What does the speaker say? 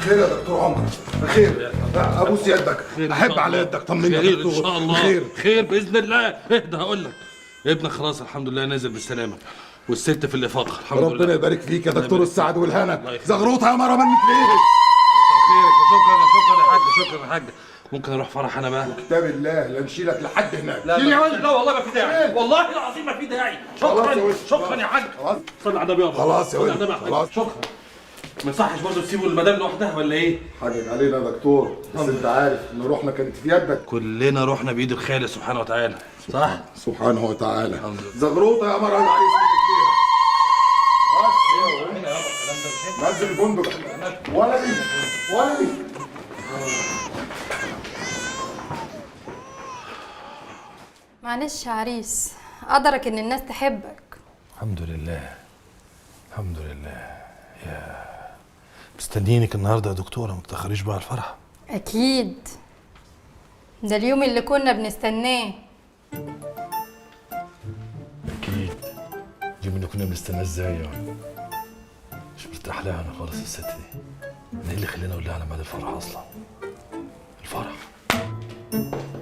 خير يا دكتور عمر، خير. ابوس يدك، احب على يدك، طمني يا دكتور. ان شاء الله خير باذن الله. اهدى هقول لك، ابنك خلاص الحمد لله نازل بالسلامه، والست في الافاقه الحمد لله. ربنا يبارك فيك يا دكتور السعد والهنا. زغروطه يا مره منك ليه؟ خيرك. شكرا يا حاج، شكرا يا حاج. ممكن اروح فرح انا بقى؟ كتاب الله لا نشيلك لحد هناك. لا والله ما في داعي، والله العظيم ما في داعي. شكرا يا حاج. صلي على النبي يابا. خلاص يا ولد خلاص. شكرا. ما يصحش برضه تسيبوا المدام لوحدها ولا ايه؟ حاجك علينا يا دكتور، بس انت عارف ان روحنا كانت في يدك. كلنا روحنا بايد الخالق سبحانه وتعالى، صح؟ سبحانه وتعالى. زغروطه يا مره العريس منك ليها. بس يا ولد نزل البندق. ولدي معلش يا عريس، قدرك ان الناس تحبك. الحمد لله الحمد لله. يا مستنيينك النهارده يا دكتوره، ما تتاخريش بقى على الفرح. اكيد، ده اليوم اللي كنا بنستناه. اكيد. اليوم اللي كنا بنستناه ازاي يعني؟ مش مرتاح لها انا خالص الست دي. انا ايه اللي خلاني اقول لها على ميعاد الفرح اصلا؟ الفرح